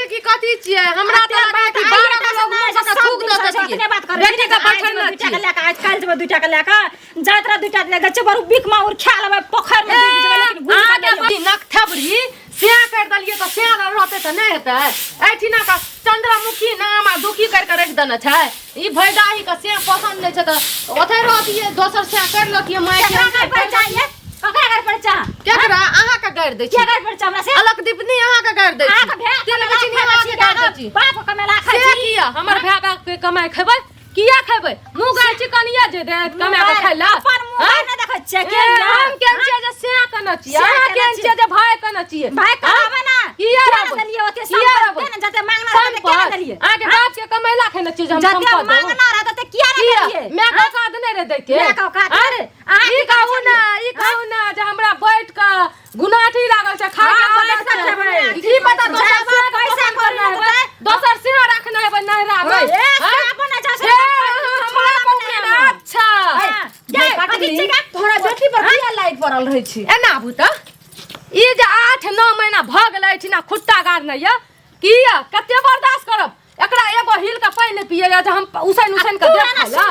छिए कि कथि छिए हमरा त लागे कि 12 गो लोग मुंह से थूक दत छिए बात कर बेटी का बैठल न छी लेके आज काल जब 2 टा के लेके जात्रा 2 टा लेके छ बरु बिक माउर खा लेबे पोखर में लेकिन आगे नक थबरी से कर दलिए तो से रहते त नहीं हेतै ऐठिना का चंद्रमुखी नाम आ दुखी कर के रख देना छै ई भैदाही का से पसंद नै छै त ओथे रहतिए दोसर से कर ल कि माय के चाहिए ककरा घर पर चा केकरा आहा का गाड़ दे छी के घर पर चा हमरा से अलग दीपनी आहा का गाड़ दे छी आहा के तेल में चिनी आहा के गाड़ दे छी बाप कमेला खाइ छी किया हमर भाय बाप के कमाई खेबै किया खेबै मुंह गाय चिकनिया जे दे कमाय के खाइला अपन मुंह नै देखै छै के हम केन छै जे से कन छी आहा केन छै जे भाई कन छी भाई कराबे ना किया दलिए ओते सब के जते मांगना रहते के दलिए आगे बाप के कमैला खेन छी हम जते मांगना रहते ते किया ना दलिए मैं का काद नै रे दे के मैं का काद अरे ई कहू ना जे हमरा बैठ के गुनाठी लागल छै खा के बैठ के की पता दोसर पैसा करना है दोसर से रखना है नहीं राबै अपन अच्छा से अच्छा तोरा बेटी पर किया लाइट पड़ल रहै छी एना आबू त ई जे 8-9 महीना भ गेलै छी ना खुट्टा गाड़ने य किया कते बर्दाश्त करब एकरा एगो हिल के पानी नै पिए जे हम उसन के देखला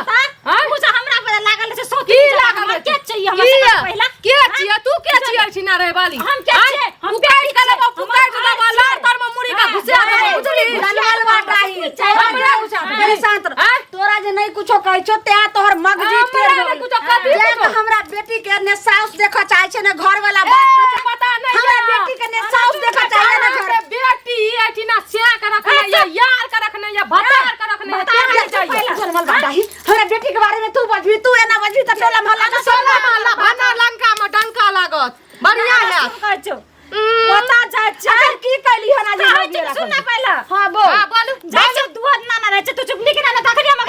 हां मुझे हमरा पर लागल छै सो की लागल के चाहिए हमरा से पहला के छिए तू के छिए छी ना रे वाली हम के छिए हम काट के लेबो फुकाट देबो लार तर में मुड़ी का घुसा देबो बुझली दलाल बाटाई हमरा उठा मेरे शांत तोरा जे नहीं कुछो कहै छो ते तोहर मगजी तेर कुछो कथि हमरा बेटी के ने साउस देखा चाहे छै ने घर वाला बात पता नहीं हमरा बेटी के ने साउस देखा चाहे ने घर बेटी एठिना से के रखना या यार के रखना या भतार के रखना है चाहिए जनमल बाटाई हमरा बेटी के बारे में तू बजबी तू एना बजबी त टोला मोहल्ला के सोला मोहल्ला भाना लंका में डंका लागत बढ़िया है पता जाय छै की कहली हना जे सुन ना पहला हां बोल जाय दुध ना ना रहे छै तू चुपनी के ना तखनी हम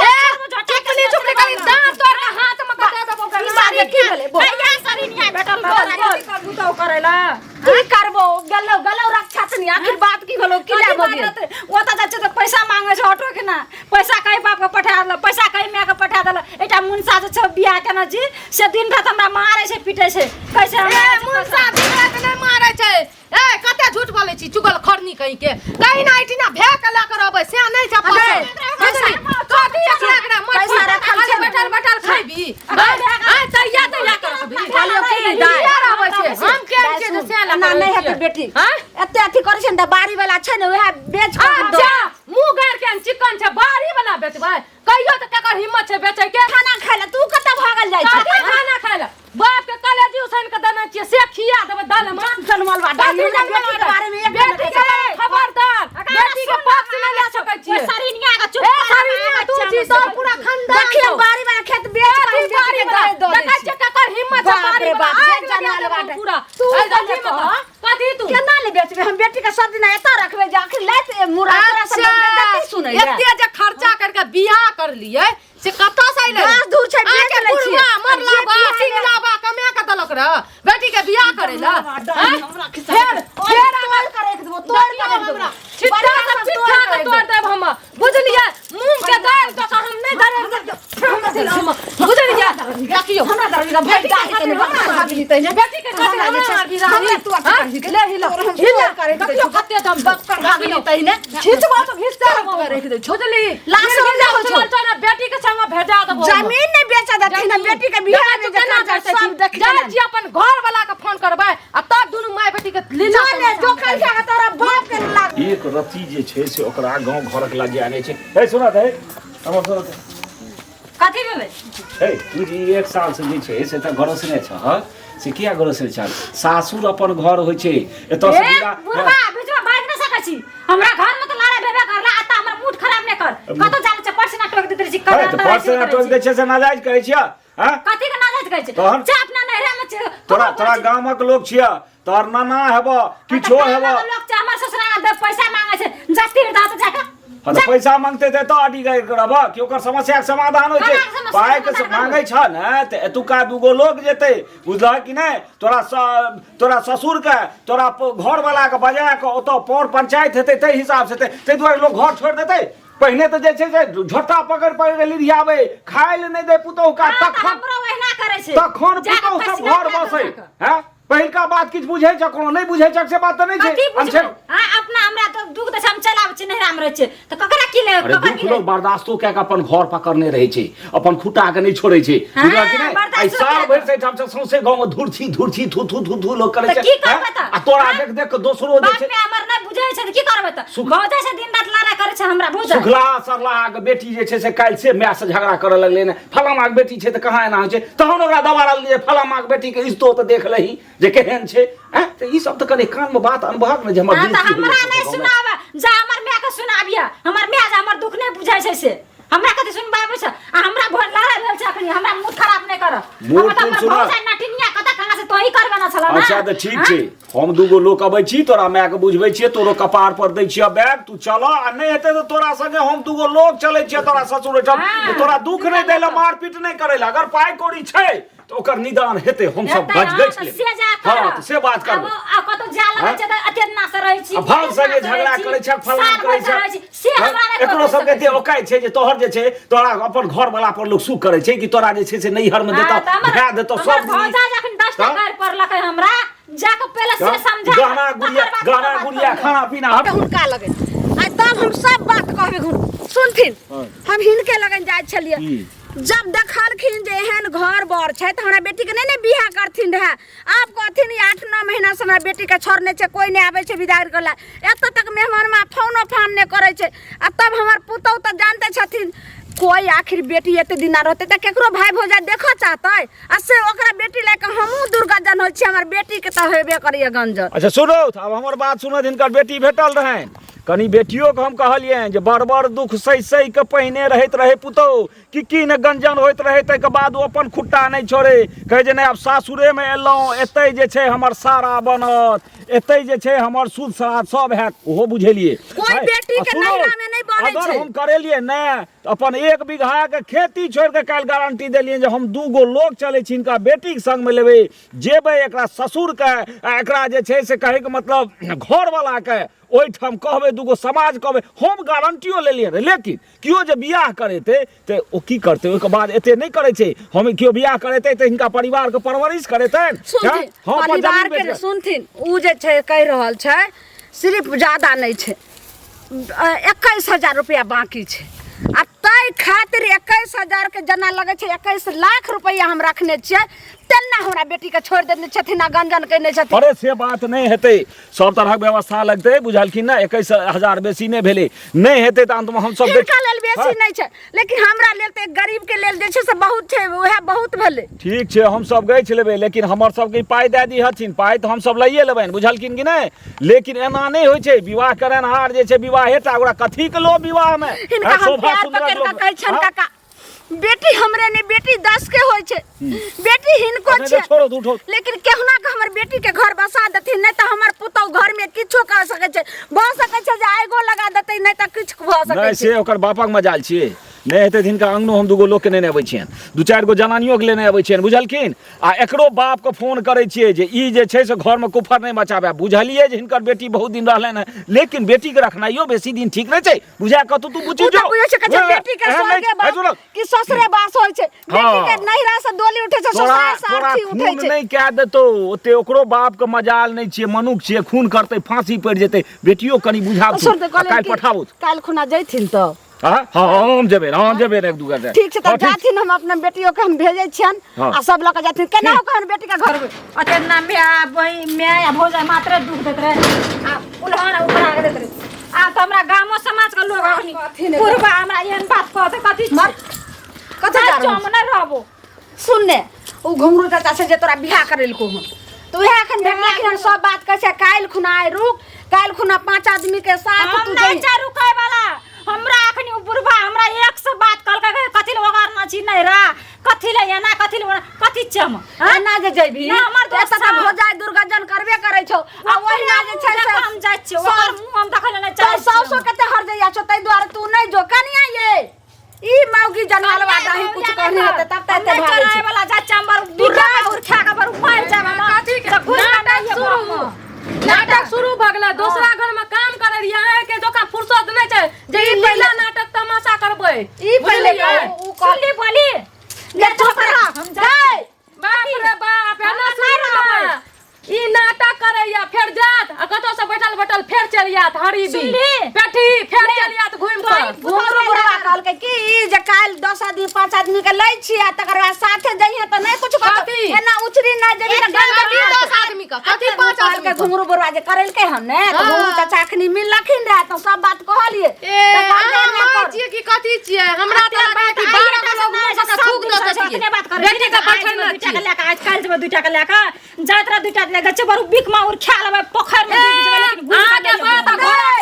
चुपनी करी दांत तोड़ के हाथ में कटा देबो कर सारे की बोले बोल भैया सरी नहीं बैठल कर तो करेला की करबो गलो रक्षा छनी आखिर बात की भलो की ले बगे ओता जाय छै त पैसा मांगे छै ऑटो के ना पैसा कई बाप के पठा दल पैसा कई मैं के पठा दल एटा मुनसा जे छ बियाह के ना जी से दिन रात हमरा मारे छै पीटे छै कैसे मुनसा दिन रात नहीं मारे छै ए कते झूठ बोले छी चुगल खरनी कहीं के कहीं ना इटिना भे के ला कर अबे से नहीं जा पाछे कथि एकरा पैसा रखल छै बैठल खाइबी आ तैया कर अबी खालियो की यार आबै छै हम के छै जे से ना नहीं है बेटी एते अथी करे छै न बारी वाला छै न ओहे बेच के दो अच्छा मुंह गार के चिकन छै बारी वाला बेचबै कहियो त केकर हिम्मत छै बेचै के खाना खाइला तू कत भागल जाय छै खाना खाइला बाप के कलेजी उसन के देना छिए से खिया देबे दाल में जनमल बाटा बेटी के बारे में बेटी के खबरदार बेटी के पक्ष नहीं ले सकै छिए सरीनिया का चुप सरीनिया तू जी तो पूरा खानदान देखिए बारी वाला खेत बेच के बारी वाला देखै छै केकर हिम्मत छै बारी वाला जानल बाटा पूरा तू कथि तू केना ले बेचबे हम बेटी के सब दिन एता रखबे जे आखिर लाइत मुरा तोरा सब बेटी सुनै एते जे खर्चा करके बियाह कर लिए से कत्ता से आइले दस दूर छै बेच ले छी मरला बा सिंगला बा कमे के दलक रे बेटी के बियाह करेला फेर तोड़ करे के देबो तोड़ के हमरा चिट्ठा के तोड़ देब हम बुझलिए मूंग के दाल तो हम नहीं धरे बुझलिए देखियो हमरा दरगा भेट के ने भागली तने बेटी के हमरा तू कर ले हिला करे देखियो कते दम बक्कर भागली तने खींचबो तो घिसते रख दे छोजली लाश हो तो ना बेटी के संग भेजा देबो जमीन नहीं बेचा देती ना बेटी के बियाह में केना करते सब देख जी अपन घर वाला के फोन करबै आ तब दुनु माय बेटी के लीला ले जो कर के तोरा बाप के लाग एक रति जे छै से ओकरा गांव घरक लागि आने छै ए सुना दे हमर सुना कथि भेलै ए तू जी एक साल से जे छै से त घर से नै छ ह से किया घर से छ सासुर अपन घर होय छै एतो से बुढ़वा बिचवा बाज न सकै छी हमरा घर में त लाड़ा बेबे करला आता हमर मूड खराब नै कर कतो जाने छै पर्सना टोक देतै छी कर त पर्सना टोक दै छै से नाजायज कहै छियै हां कथि के नाजायज कहै छै जे अपना नहरा में छै तोरा गामक लोग छियै तोर नाना हेबो किछो हेबो लोग छै हमर ससुरा दे पैसा मांगे छै जस्ती दात जाके हां त पैसा मांगते त तो अडी गए करब कि ओकर समस्या के समाधान होय छै पाइ के मांगे छ न त एतुका दुगो लोग जेतै बुझला कि नै तोरा ससुर के तोरा घर वाला के बजा के ओतो पौर पंचायत हेतै तै हिसाब से तै दुआरे लोग घर छोड़ देतै पहले तो जे छै से झोटा पकड़ लिरियाबे खाय ले नै दे पुतौ का तखन हमरा ओहिना करे छै तखन पुतौ सब घर बसै हैं पहिलका बात किछ बुझै छ कोनो नै बुझै छ से बात त नै छै हां अपना हमरा तो दुख दे हम चला रहे छे त ककरा की ले अरे दुख लोग बर्दाश्तो क्या अपन घर पकड़ने रहे छे अपन खुटा के नहीं छोड़े छे बुझल कि नहीं ऐ साल भर से हम सौसे गांव में धुरछी थू थू थू थू लोग करे छे आ तोरा देख देख के दोसरो जे छे बाप में हमर नै बुझै छे त की करबै त बहुत से दिन रात लाना करे छे हमरा बुझ सुखला सरला के बेटी जे छे से काल से माय से झगड़ा करे लगले ने फलामा के बेटी छे त कहां एना होय छे तहन ओकरा दबारा ले फलामा के बेटी के इज्जतो त देख लही जे केहन छे हैं त ई सब त कने कान में बात अनुभव ने जे हमर दिल हमरा नै सुनावा जा हमर माय के सुनाबिया हमर माय जा हमर दुख नै बुझाय छे से हमरा कते सुनबाबे छ आ हमरा भोर लड़ा भेल छ अखनी हमरा मुंह खराब नै कर मुंह तुम सुना नटिनिया कता कहां से तोही करबे ना छला ना अच्छा त ठीक छे हम दुगो लोग अबै छी तोरा माय के बुझबै छियै तोरो कपार पर दै छियै बैग तू चल आ नै हेते त तोरा संगे हम दुगो लोग चलै छियै तोरा ससुर ओठम तोरा दुख नै दैला मारपीट नै करैला अगर पाइ कौड़ी छै तो ओकर निदान हेते हम सब गज गज ले हां त से बात करब आ कतो जा लगै छै त अतेना से रहै छी भाग संगे झगड़ा करै छै फलान करै छै से हमरा नै एकरो सब के दे ओकाय छै जे तोहर जे छै तोरा अपन घर वाला पर लोग सुख करे छै कि तोरा जे छै से नैहर में देता भै देतो सब भौजा जखन 10 टा कर पड़लकै हमरा जाके पहले से समझा गाना गुड़िया खाना पीना हुनका लगे आ तब हम सब बात कहबे सुनथिन हम हिनके लगन जाय छलिए जब देखलखिन जे एहन घर बर छै त हमरा बेटी के नहीं बियाह करथिन रहे आप कहथिन 8-9 महीना से हमरा बेटी के छोड़ने छै कोई नहीं आवे छै विदाई करला एत तक मेहमान में फोनो फान नहीं करे छै आ तब हमर पुतौ त जानते छथिन कोई आखिर बेटी एते दिन रहते त केकरो भाई भौजा देखा चाहते आ से ओकरा बेटी लेके हमहू दुर्गजन होय छी हमर बेटी के त हेबे करिए गंजन अच्छा सुनो अब हमर बात सुनो जिनकर बेटी भेटल रहे कनी बेटियों के हम कहलिए जे बड़ बड़ दुख सही सही के पहिने रहत रहे पुतौ की न गंजन होइत रहे तै के बाद वो अपन खुट्टा नहीं छोड़े कहे जे नहीं अब सासुरे में एलौ एतै जे छै हमर सारा बनत एतै जे छै हमर सुध श्राद्ध सब हैत ओहो बुझेलिए कोई बेटी के नैरा में नहीं बने छै अगर हम करेलिए न अपन 1 बीघा के खेती छोड़ के काल गारंटी देलिए जे हम दूगो लोग चले छी इनका बेटी के संग में लेबे जेबे एकरा ससुर के एकरा जे छै से कहे के मतलब घर वाला के ओइठाम कहबे दूगो समाज कहबे हम गारंटियो ले लिए लेकिन कियो जे बियाह करेते ते ओ की करते ओके बाद एते नहीं करे छै हम कियो बियाह करेते त इनका परिवार के परवरिश करेते परिवार के सुनथिन उ जे छै कह रहल छै सिर्फ ज्यादा नहीं छै 21,000 रुपया बाकी छै आ तै खातिर 21,000 के जना लगे छै 21 लाख रुपया हम रखने छियै तेना हमरा बेटी के छोड़ देने छथिन आ गंजन कहने छथिन अरे से बात नहीं हेते सब तरह के व्यवस्था लगते बुझलखिन ना 21,000 बेसी नहीं भेले नहीं हेते त अंत में हम सब हिनका लेल बेसी नहीं छै लेकिन हमरा लेल त गरीब के लेल जे छै से बहुत छै ओहे बहुत भेले ठीक छै हम सब गई लेबे लेकिन हमर सब के पाई दे दी हथिन पाई तो हम सब लइए लेबन बुझलखिन कि नहीं लेकिन एना नहीं होय छै विवाह करनहार जे छै विवाहेटा ओकरा कथी के लो विवाह में हिनका हम प्यार पकड़ के कहै छन काका बेटी हमरे ने बेटी 10 के होय छै बेटी हिनको छै लेकिन केहुना के हमर बेटी के घर बसा देथिन नहीं त हमर पुतौ घर में किछो कर सके छै भ सके छै जे आगो लगा देतै नहीं त किछ भ सके छै नहीं से ओकर बापक मजाल छिए नहीं हेते हिनका अंगनो हम दूगो लोग के नहीं आबै छियन 2-4 गो जनानियों के लेने आबै छियन बुझलखिन आ एकरो बाप के फोन करे छिए जे ई जे छै से घर में कुफर नहीं मचाबे बुझलिए जे हिनकर बेटी बहुत दिन रहले न लेकिन बेटी के रखनाइयो बेसी दिन ठीक नहीं छै बुझा कतु तू बुझी जो बुझै छै कि बेटी के स्वर्गे बास कि ससुरे बास होय छै बेटी के नहिरा से डोली उठे छै ससुरे साथी उठे छै नहीं कह देतो ओते ओकरो बाप के मजाल नहीं छिए मनुख छिए खून करते फांसी पड़ जेते बेटियो कनी बुझाबू काल पठाबू काल खुना जइथिन त हां हम जेबे एक दू गजे ठीक छै त जाथिन हम अपना बेटियों के हम भेजै छियन आ सब लोग जाथिन केना कहन बेटी के घर में अतेना मैं भौजा मात्र दुख देत रहे आ उलहन ऊपर आ देत रहे आ त हमरा गामो समाज के लोग अखनी पूर्वा हमरा एहन बात कहते कथि कथि हम न रहबो सुनने उ घुंगरू चाचा से जे तोरा बियाह करेलको हम तो उहे अखन देखला कि हम सब बात कहै छै काल खुना आइ रुक काल खुना 5 आदमी के साथ तू नहीं जा रुकै वाला हमरा अखनी बुढ़वा हमरा 100 बात कहलकै कथि ले ओगार ना छी नहीं रा कथि ले एना कथि ले कथि चम ना जे जइबी हमर दोस्त त भोजाय दुर्गजन करबे करै छौ आ ओहिना जे छै से हम जाय छी ओकर मुंह हम देखल नै चाहे सौसो कते हर जइया छौ तै द्वारे तू नहीं जो कनिया ये ई मौगी जनवालवा दाही कुछ कहनी होते तब तक ते भागे छै वाला जा चंबर बिका और खा के बर मार जाबा कथि के नाटक शुरू भ गेल दूसरा घर में काम करे रिया के जोका फुर्सत नहीं छै जे ई पहला नाटक तमाशा करबै ई पहले उ सुनली बोली ले छोकरा हम जाय बाप रे बाप एना सुन ई नाटक करैया फेर जात आ कतो से बैठल बैठल फेर चल जात हरी दी पेठी कथी फेर चलिया त घुम के घुंगरू बुढ़वा कहल के कि जे काल 10 आदमी 5 आदमी के लै छियै तकर बाद साथे जइहे त नहीं कुछ कथी? एना उचरी ना जरी एक कथी 10 आदमी का कथी 5 आदमी के घुंगरू बुढ़वा जे करल के हमने त घुंगरू चाचा अखनी मिललखिन रे त सब बात कहलिए माय छिए कि कथी छिए हमरा त लगे कि 12 लोग मुंह से थूक दत छिए बात करे बेटी के बैठल ना छिए लेके आज काल जब 2 टा के लेके जात्रा 2 टा ले गच्चे बरु बिक माउर खा लेबे पोखर में डूब जेबे लेकिन घुस के